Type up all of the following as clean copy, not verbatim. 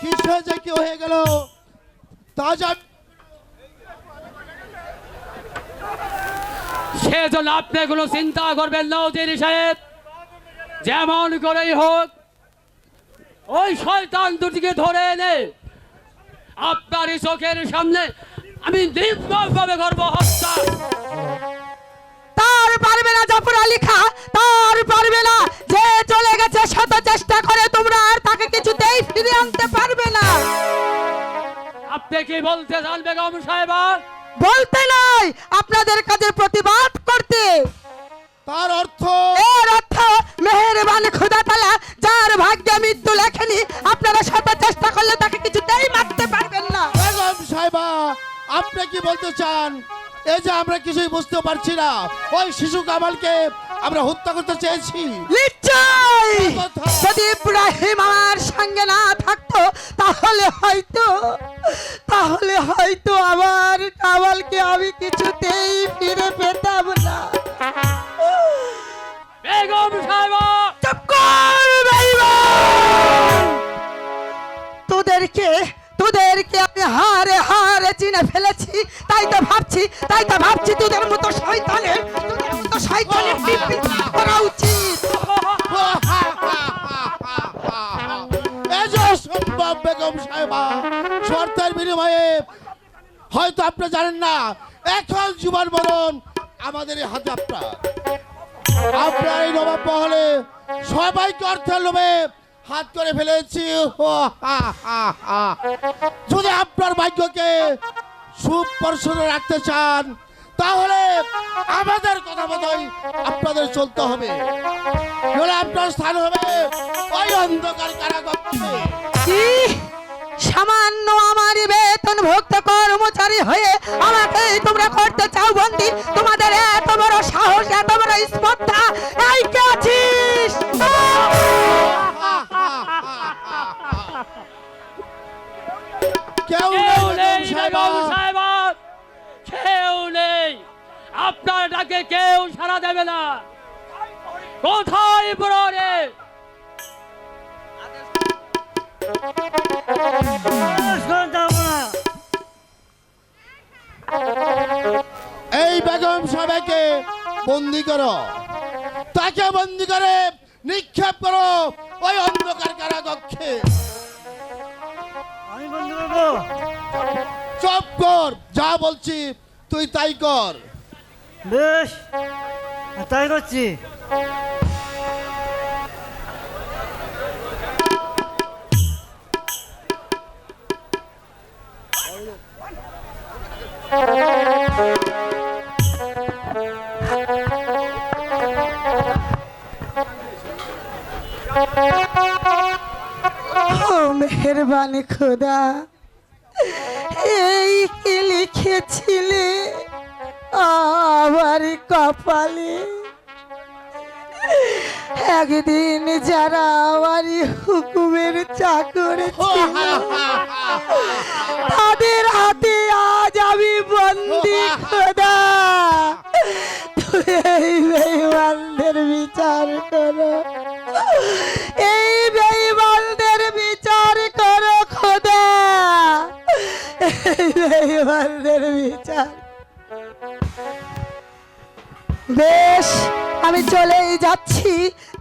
হয়েছে কি হয়ে গেল তা জান। সেজন্য আপনি কোনো চিন্তা করবেন না উজির সাহেব। যেমন করেই হোক ওই শয়তান দুটিকে ধরে এনে আপনারই চোখের সামনে আমি নির্মমভাবে করব হত্যা। তার পারবে না জাফর আলী খা, তার পারবে না। যে চলে গেছে শত চেষ্টা করে তোমরা আর তাকে কিছুতেই ফিরিয়ে আনতে পারবে না। আপনি কি বলতে চান বেগম সাহেবা? বলতে নয়, আপনাদের কাজের প্রতিবাদ করতে। তার অর্থ এর অর্থ মেহেরবান খোদা তাআলা যার ভাগ্যে মৃত্যু লেখেনি আপনারা শত চেষ্টা করলে তাকে কিছুতেই মারতে পারবেন না। বেগম সাহেবা আপনি কি বলতে চান? এই যে আমরা কিছুই বুঝতে পারছি না, ওই শিশু কামালকে আমরা হত্যা করতে চেয়েছি। নিশ্চয় কথা। যদি ইব্রাহিম আমার সঙ্গে না থাকতো তাহলে হয়তো আমার কামালকে আমি কিছুতেই ফিরে পেতাম না। বেগম সাহেবা চুপ কর বেঈমান! তোদেরকে আমি হারে চিনে ফেলেছি। তাই তো ভাবছি তোদের মতো শয়তানের টিপি করা উচিত। এই যে অসম্ভব বেগম সাহেবা, শর্তের বিনিময়ে হয়তো আপনি জানেন না এখন জীবন মরণ আমাদের এই হাতে। আপনার এই নবাব মহলে সবাইকে অর্থের লোভে হাত করে ফেলেছি। যদি আপনার ভাগ্যকে সুপ্রসন্ন রাখতে চান তাহলে আমাদের কথা মতোই আপনাদের চলতে হবে, নইলে আপনার স্থান হবে ওই অন্ধকার কারাগারে। কি সামান্য আমারই বেতন ভুক্ত কর্মচারী হয়ে আমাকে তোমরা করতে চাও বন্দী? তোমাদের এত বড় সাহস, এত বড় স্পর্ধা, এই কে আছিস? কেউ কেউ নেই নেই বেগম সাহেবা, কেউ নেই। আপনার ডাকে কেউ সাড়া দেবে না। কোথায় প্রহরে? এই বেগম সাহেবকে বন্দি করো, তাকে বন্দি করে নিক্ষেপ করো ওই অন্ধকার কারাকক্ষে। আমি বন্ধ করবো। চুপ কর, যা বলছি তুই তাই কর। বেশ, তাই করছি। ও মেহেরবানি খোদা, এই কি লিখেছিলে আমার কপালে? একদিন যারা আমার হুকুমের চাকর ছিল তাদের হাতে আজ আমি বন্দি। খোদা এই বেঈমানদের বিচার করো, এই বেঈমানদের বিচার করো খোদা, এই বেঈমানদের বিচার। বেশ, আমি চলেই যাচ্ছি,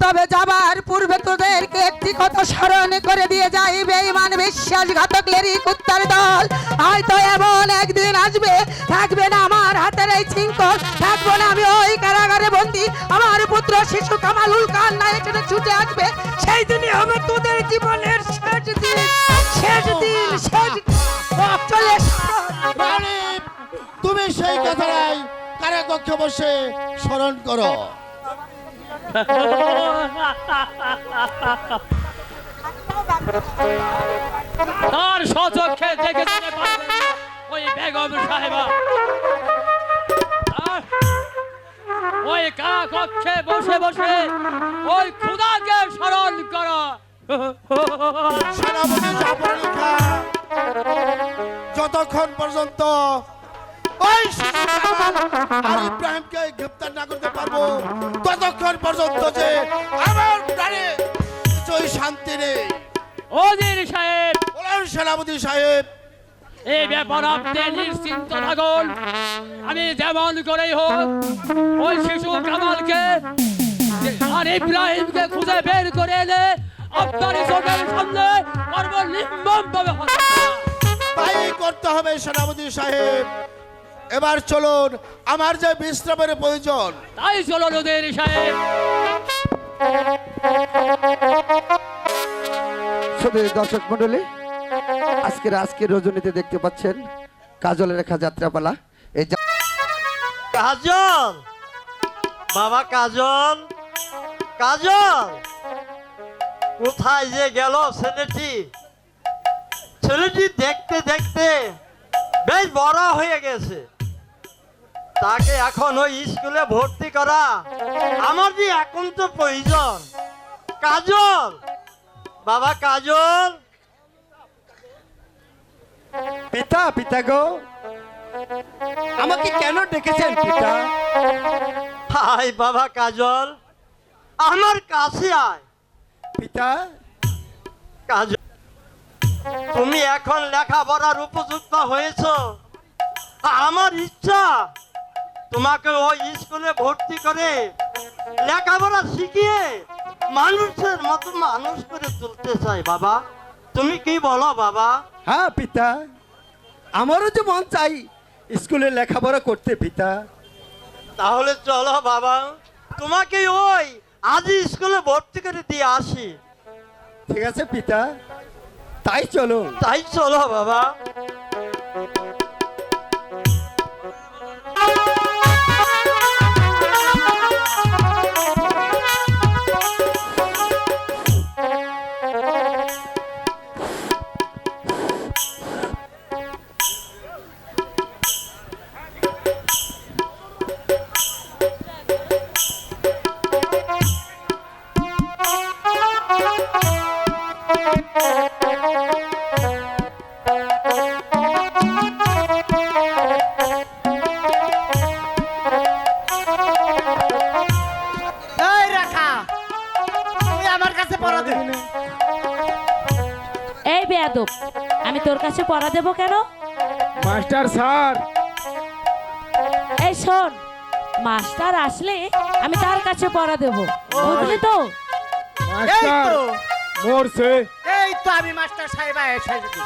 তবে যাবার পূর্বে তোদেরকে একটি কথা স্মরণ করে দিয়ে যাই। বেঈমান বিশ্বাসঘাতক লেরি কুত্তার দল হয়তো এমন একদিন আসবে, থাকবে না আমার হাতের এই শৃঙ্খল, থাকবো না আমি ওই কারাগারে বন্দি। আমার পুত্র শিশু কামালুল কান না এখানে ছুটে আসবে, সেই দিনই হবে তোদের জীবনের শেষ দিন। চলে এসো। রানী, তুমি সেই কথাটাই কারাকক্ষে বসে স্মরণ করো। তার স্বচক্ষে দেখে যেতে পারবেন না ওই বেগম সাহেবা। আর ওই কারাকক্ষে বসে বসে ওই খুদাকে স্মরণ করো। সেনাপতি জাফর আলী খান যতক্ষণ পর্যন্ত ওই শিশু কামাল আর ইব্রাহিমকে গ্রেফতার না করতে পারবো ততক্ষণ পর্যন্ত যে আমার প্রাণে কিছুই শান্তি নেই। ওজির সাহেব, ওলার সেনাপতি সাহেব। এই ব্যাপার আপনি নিশ্চিন্ত থাকুন। আমি যেমন করেই হোক ওই শিশু কামালকে আর ইব্রাহিমকে খুঁজে বের করে এনে আপনার চোখের সামনে সর্বনিম্নভাবে হত্যা। তাই করতে হবে সেনাপতি সাহেব। এবার চলুন, আমার যে বিশ্রামের প্রয়োজন। তাই চলো নদীর সাহেব। শুধু দর্শক মন্ডলী, আজকের রজনীতে দেখতে পাচ্ছেন কাজলের রেখা যাত্রাপালা। এই কাজল, বাবা কাজল, কাজল কোথায় যে গেল ছেলেটি? ছেলেটি দেখতে দেখতে বেশ বড় হয়ে গেছে। তাকে এখন ওই স্কুলে ভর্তি করা আমার যে একান্ত প্রয়োজন। কাজল, বাবা কাজল। পিতা, পিতা গো, আমাকে কেন ডেকেছেন পিতা? হাই বাবা কাজল, আমার কাছে আয়। পিতা, কাজল, তুমি এখন লেখাপড়ার উপযুক্ত হয়েছো। আমার ইচ্ছা তোমাকে ওই স্কুলে ভর্তি করে লেখাপড়া শিখিয়ে মানুষের মতো মানুষ করে তুলতে চাই বাবা। তুমি কি বলো বাবা? হ্যাঁ পিতা, আমারও যে মন চাই স্কুলে লেখাপড়া করতে পিতা। তাহলে চলো বাবা, তোমাকে ওই আজই স্কুলে ভর্তি করে দিয়ে আসি। ঠিক আছে পিতা, তাই চলো। তাই চলো বাবা। এই রাখা, তুই আমার কাছে পড়া দিবি না। এই বেয়াদব, আমি তোর কাছে পড়া দেব কেন? মাস্টার স্যার, এই শোন, মাস্টার আসলে আমি তার কাছে পড়া দেব, বুঝলি তো? এই মাস্টার তো, মরছে। এই তো আমি মাস্টার সাহেব এসে গেছি।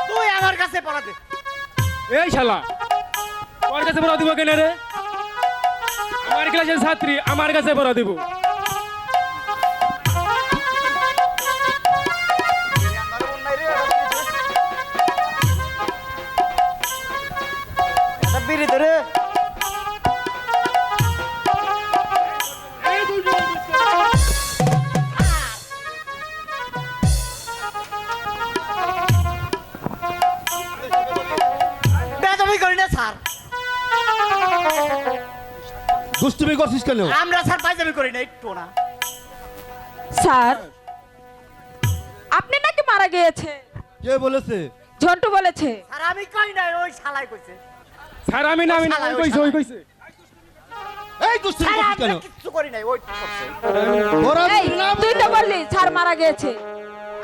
তুই আমার কাছে পড়া দে। এই শালা, তোর কাছে পড়া দিব কেন রে? আমার ক্লাসের ছাত্রী, আমার কাছে পড়া দিব। বিড়ি ধরে বেদবি করি না স্যার। দুষ্টুমি করছিস কেন? আমরা স্যার পাইজামি করি না, একটু না। স্যার, আপনি নাকি মারা গিয়েছে? কে বলেছে? ঝন্টু বলেছে। স্যার আমি কই নাই, ওই শালাই কইছে। স্যার আমি না, আমি না, ওই কইছে, ওই কইছে। এই দুষ্টুমি স্যার করছিস আমরা কেন? কিচ্ছু করি নাই, ওই করছে। ওরা এই, তুই তো বললি স্যার মারা গিয়েছে।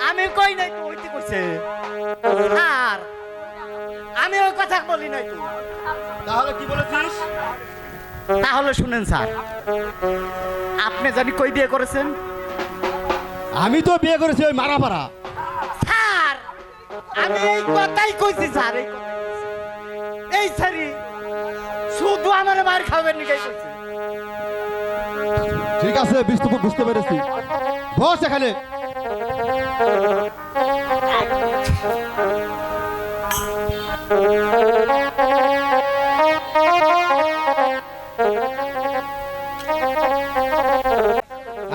আমি কই নাই তো, ওইটি কইছে। স্যার আমি ওই কথা বলি নাই তো। তাহলে কি বলেছিস? তাহলে শুনেন স্যার, আপনি জানি কই বিয়ে করেছেন? আমি তো বিয়ে করেছি ওই মারাপাড়া। স্যার আমি এই কথাই কইছি স্যার, এই কথাই কইছি। এই স্যারই শুধু আমার মার খাবেন নিকাই কইছে। ঠিক আছে, বুঝতে পেরেছি। বস এখানে।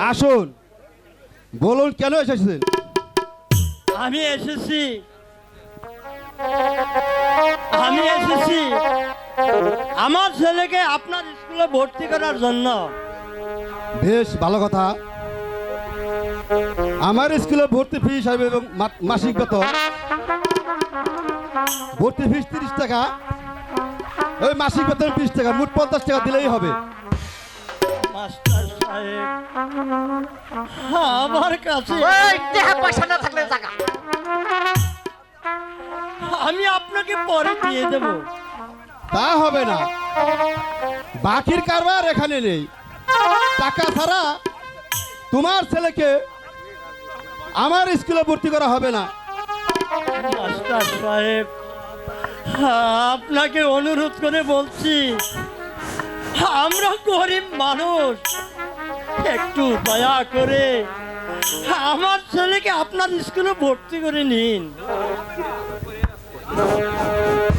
আসুন, বলুন কেন এসেছেন? আমি এসেছি আমার ছেলেকে আপনার স্কুলে ভর্তি করার জন্য। বেশ ভালো কথা। আমার স্কুলে ভর্তি ফি হিসাবে এবং মাসিক বেতন ভর্তি ফিস 30 টাকা, ওই মাসিক বেতন 20 টাকা, মোট 50 টাকা দিলেই হবে। মাস্টার সাহেব, আমার কাছে ওই টাকা পয়সা না থাকলে জায়গা আমি আপনাকে পরে দিয়ে দেব। তা হবে না, বাকির কারবার এখানে নেই। টাকা ছাড়া তোমার ছেলেকে আমার স্কুলে ভর্তি করা হবে না। মাস্টার সাহেব, আপনাকে অনুরোধ করে বলছি, আমরা গরিব মানুষ, একটু দয়া করে আমার ছেলেকে আপনার স্কুলে ভর্তি করে নিন।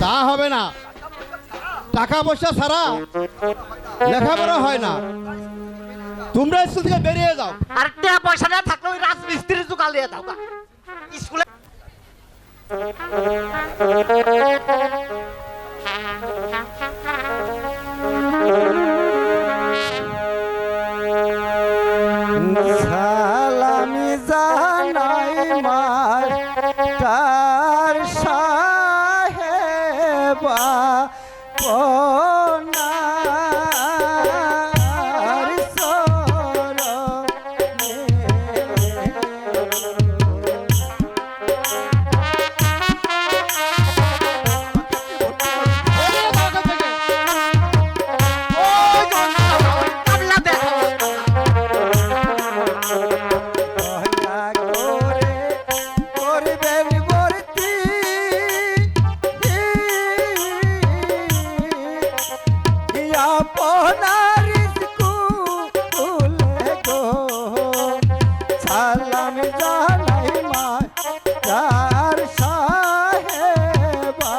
তা হবে না, টাকা পয়সা ছাড়া লেখাপড়া হয় না। তোমরা স্কুল থেকে বেরিয়ে যাও। আর টাকা পয়সা না থাকলে ওই রাজমিস্ত্রি জোগাড় দিয়ে দাও গা। স্কুলে সালামি জানাই মাস্টার সাহেবা পনার সরণে। কামলা দেখো। দয়া করে করবেন ভর্তি, আপনার স্কুলে গো। সালাম জানাই মাস্টার সাহেবা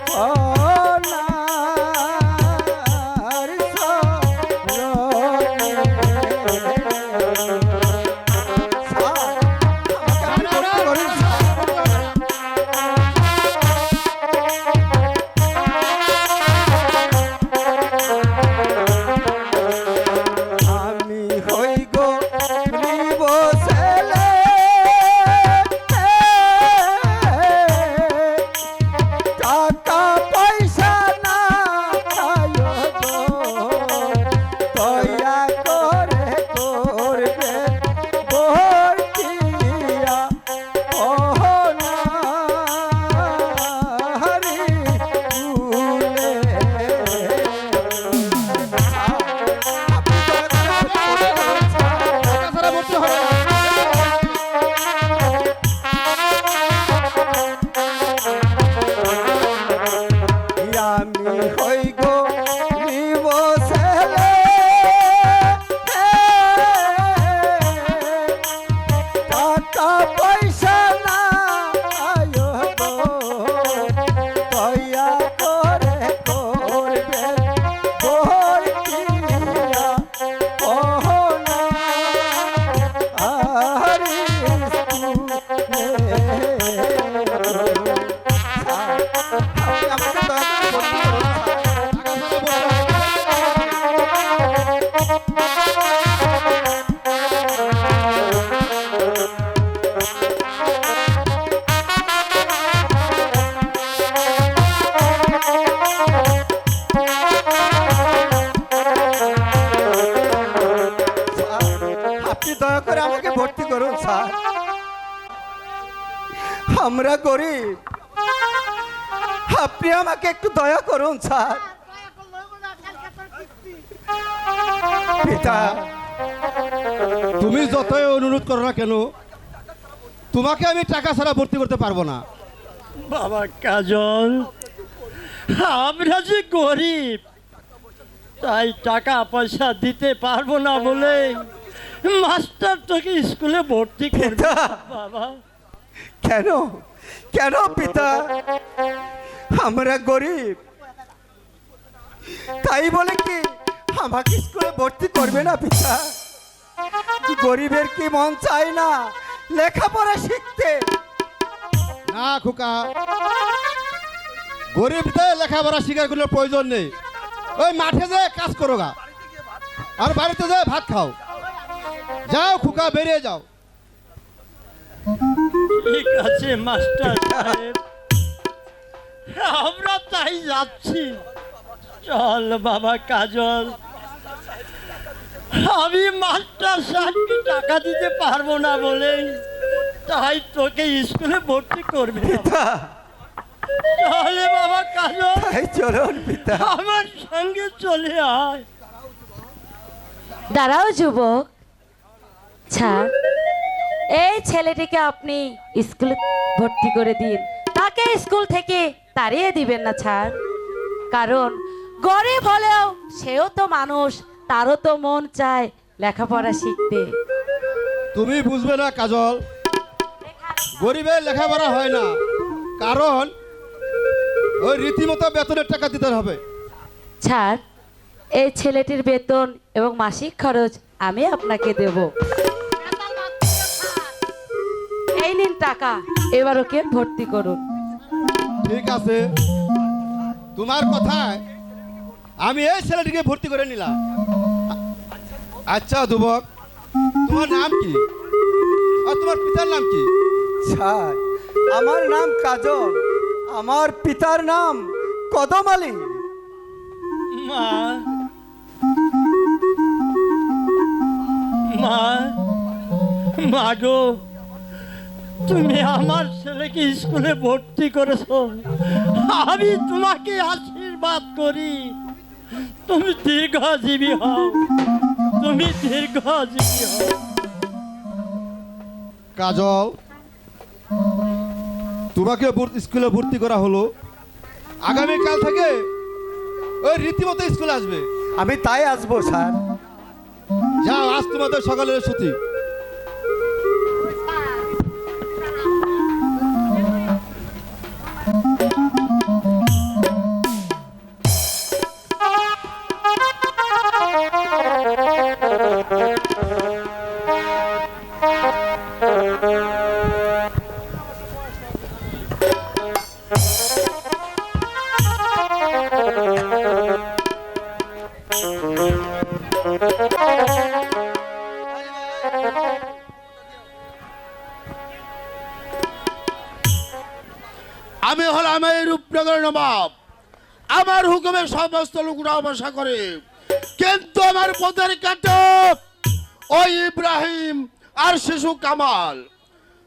পনার সরণে। আমি হই গো নিব ছেলে, টাকা পয়সা না খাইও গো, দয়া করে করবে ভর্তিয়া পনারি স্কুলে। টাকা ছাড়া ভর্তি হবে না। আমি হই গো নিব ছেলে, টাকা পয়সা না আয়ো গো, দয়া করে করবে ভর্তিয়া পনারি স্কুলে। আমাকে দয়া করে ভর্তি করুন। টাকা ছাড়া ভর্তি হবে না। আপনি দয়া করে আমাকে ভর্তি করুন স্যার। আমরা গরিব, আপনি আমাকে একটু দয়া করুন স্যার। পিতা, তুমি যতই অনুরোধ করো না কেন, তোমাকে আমি টাকা ছাড়া ভর্তি করতে পারবো না। বাবা কাজল, আমরা যে গরিব, তাই টাকা পয়সা দিতে পারবো না বলে মাস্টার তোকে স্কুলে ভর্তি করবে। পিতা, বাবা, কেন কেন পিতা? আমরা গরিব, তাই বলে কি আমাকে স্কুলে ভর্তি করবে না পিতা? গরিবের কি মন চায় না লেখাপড়া শিখতে? না খোকা, গরিবদের লেখাপড়া শিখার কোনো প্রয়োজন নেই। ওই মাঠে যে কাজ করো গা, আর বাড়িতে যে ভাত খাও। যাও খোকা, বেরিয়ে যাও। ঠিক আছে মাস্টার সাহেব, আমরা তাই যাচ্ছি। চল বাবা কাজল, আমি মাস্টার সাহেবকে টাকা দিতে পারবো না বলে তাই তোকে স্কুলে ভর্তি করবে। পিতা, তাহলে বাবা কাজল তাই চলুন পিতা। আমার সঙ্গে চলে আয়। দাঁড়াও যুবক, ছাড়, এই ছেলেটিকে আপনি স্কুলে ভর্তি করে দিন, তাকে স্কুল থেকে তাড়িয়ে দিবেন না ছাড়। কারণ গরিব হলেও সেও তো মানুষ, তারও তো মন চায় লেখাপড়া শিখতে। তুমি বুঝবে না কাজল, গরিবের লেখাপড়া হয় না, কারণ ওই রীতিমতো বেতনের টাকা দিতে হবে। ছাড়, এই ছেলেটির বেতন এবং মাসিক খরচ আমি আপনাকে দেব। এই নিন টাকা, এবার ওকে ভর্তি করুন। ঠিক আছে, তোমার কথায় আমি এই ছেলেটিকে ভর্তি করে নিলাম। আচ্ছা যুবক, তোমার নাম কি আর তোমার পিতার নাম কি? স্যার, আমার নাম কাজল, আমার পিতার নাম কদম আলী। মা মা মা গো, তুমি আমার ছেলেকে স্কুলে ভর্তি করেছো, আমি তোমাকে আশীর্বাদ করি তুমি দীর্ঘজীবী হও, তুমি দীর্ঘজীবী হও। কাজল, তোমাকে স্কুলে ভর্তি করা হলো, আগামীকাল থেকে ওই রীতিমতো স্কুলে আসবে। আমি তাই আসবো স্যার। যাও, আজ তোমাদের সকালের ছুটি। আমি হলাম এই রূপনগরের নবাব, আমার হুকুমে সমস্ত লোকরা বসা করে, কিন্তু আমার পথের কাটক ওই ইব্রাহিম আর শিশু কামাল,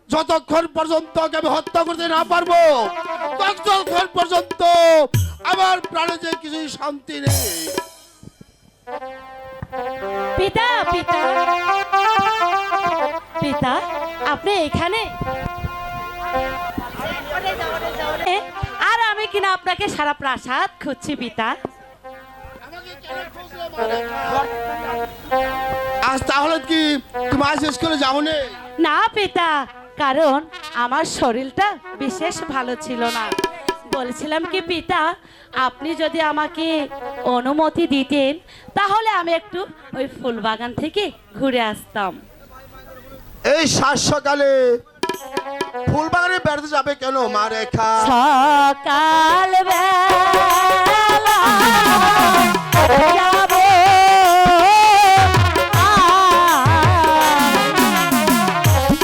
যতক্ষণ পর্যন্ত ওকে আমি হত্যা করতে না পারবো ততক্ষণ পর্যন্ত আমার প্রাণে যে কিছু শান্তি নেই। পিতা, পিতা, পিতা, আপনি এখানে? আর আমি কিনা আপনাকে সারা প্রাসাদ খুঁজছি পিতা। আজ তাহলে কি তুমি আজ স্কুলে যাও না? না পিতা, কারণ আমার শরীরটা বিশেষ ভালো ছিল না। বলছিলাম কি পিতা, আপনি যদি আমাকে অনুমতি দিতেন তাহলে আমি একটু ওই ফুল বাগান থেকে ঘুরে আসতাম। এই সাত সকালে ফুল বাগানে বেড়াতে যাবে কেন মা রেখা? সকাল বেলা যাব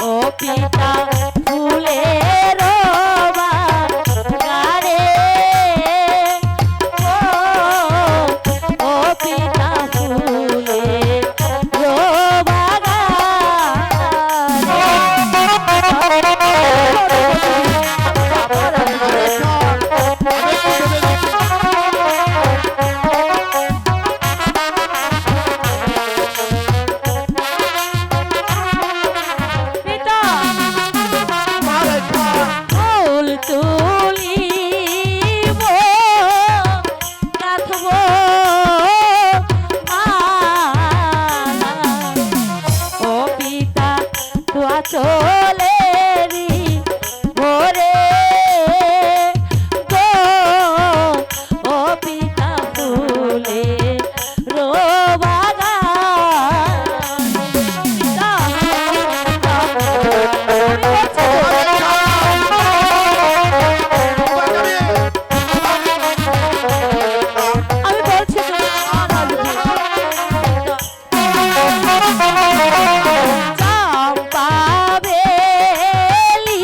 ও পিতা ফুলের বাগানে, ও পিতা ফুলের ফুল তুলিব গাঁথব মালা, ও পিতা তোয়া চলে ভোরে গো, ও পিতা ফুলে আমি বলছি চম্পা বেলি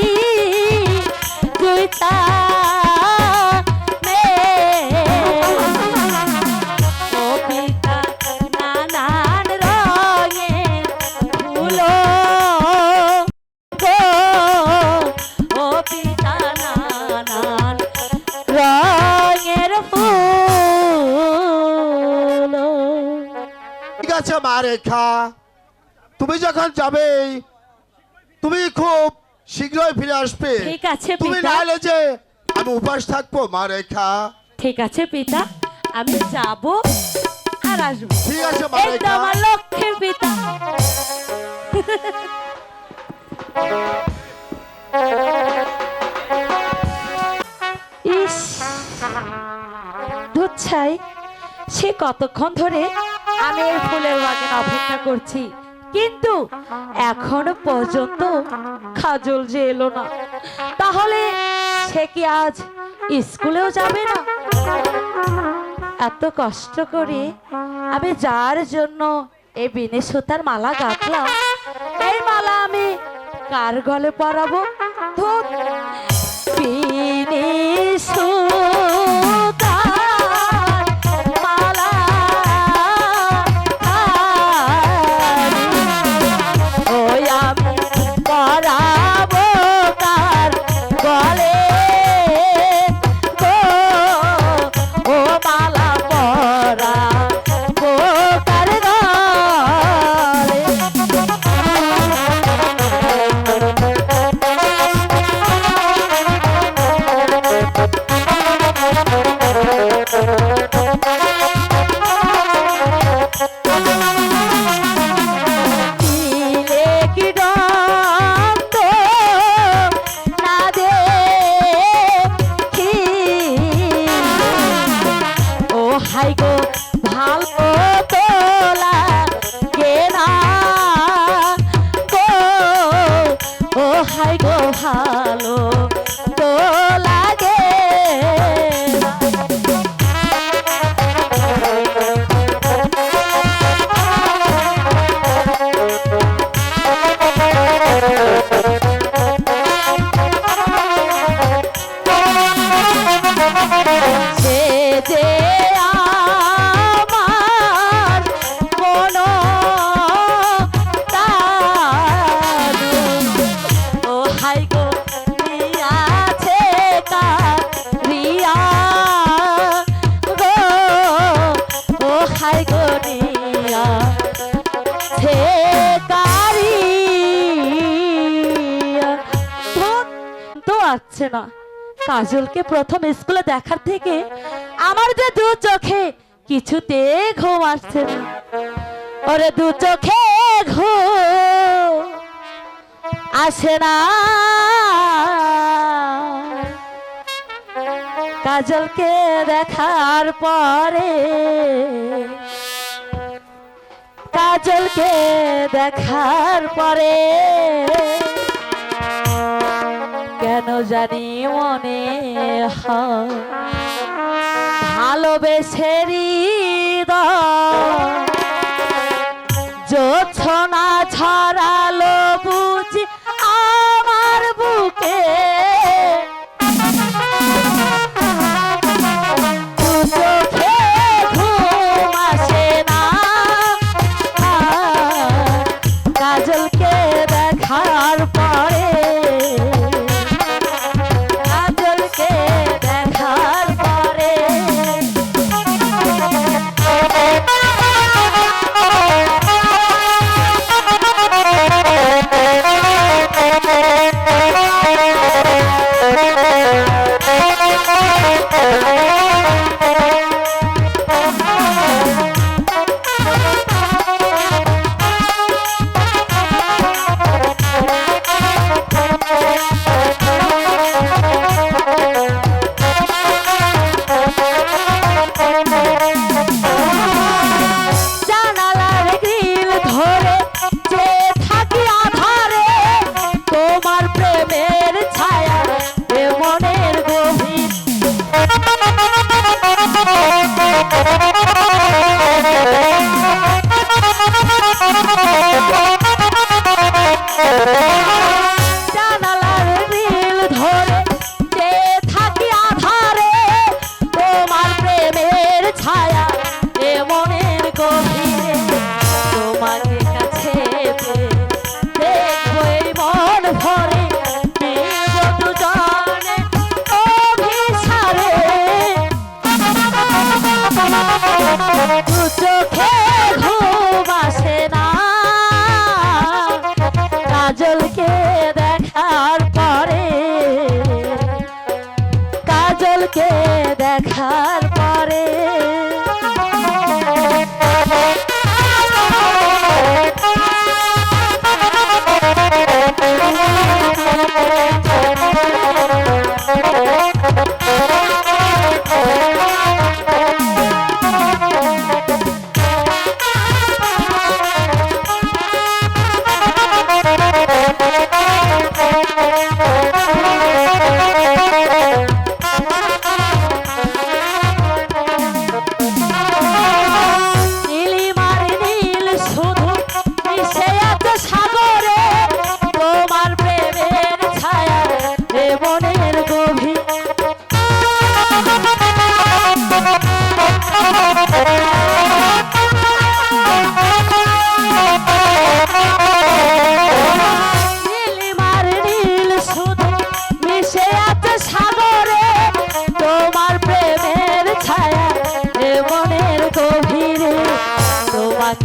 আছে মা রেখা, তুমি যখন যাবে তুমি খুব শীঘ্রই ফিরে আসবে। ঠিক আছে তুমি পিতা। না এলে যে আমি উপাস থাকবো মা রেখা। ঠিক আছে পিতা, আমি যাব আর আসবো। ঠিক আছে মা এই তো রেখা। আমার লক্ষ্মীর পিতা। ইস, দুচ্ছাই, সে কতক্ষণ ধরে আমি এই ফুলের বাগানে অপেক্ষা করছি, কিন্তু এখনো পর্যন্ত কাজল যে এলো না। তাহলে সে কি আজ স্কুলেও যাবে না? এত কষ্ট করে আমি যার জন্য এই বিনে সুতার মালা গাঁথলাম, এই মালা আমি কার গলে পরাবো? ধুর, বিনে সুতার মালা ওই আমি পরাবো কার গলে গো, ও মালা পরাবো কার গলে। দিলে কি দন্দ না দেখি, ও হাই গো ভালো তোলা গে না গো, ও হাই গো ভালো তোলা গে না। সে যে আমার মনো তারু, ও হাই গো রিয়াছে কারিয়া গো, ও হাই গো রিয়া ছে কারিয়া। তো আসছে না। কাজলকে প্রথম স্কুলে দেখার থেকে আমার যে দু চোখে কিছুতে ঘুম আসছে না। ওরে দু চোখে ঘুম আসে না। কাজলকে দেখার পরে, কাজলকে দেখার পরে কেন জানি মনে হয় ভালোবেসে জোছনা ছড়ালো বুঝি আমার বুকে। দু চোখে ঘুম আসে না। কাজলকে দেখার পরে, কাজলকে দেখার পরে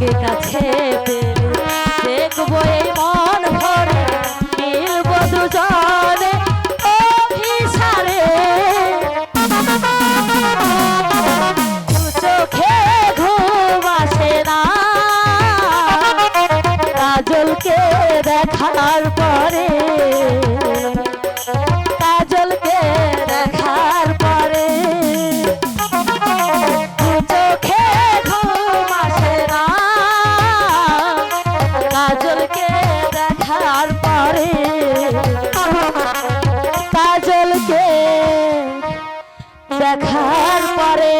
তোমাকে কাছে পেলে দেখবো এই মন ভরে মিলবো দুজনে অভিসারে দু চোখে ঘুম আসে না কাজলকে দেখার পরে কাজলকে দেখার পরে দু চোখে ঘুম আসে না কাজলকে দেখার পরে কাজলকে দেখার পরে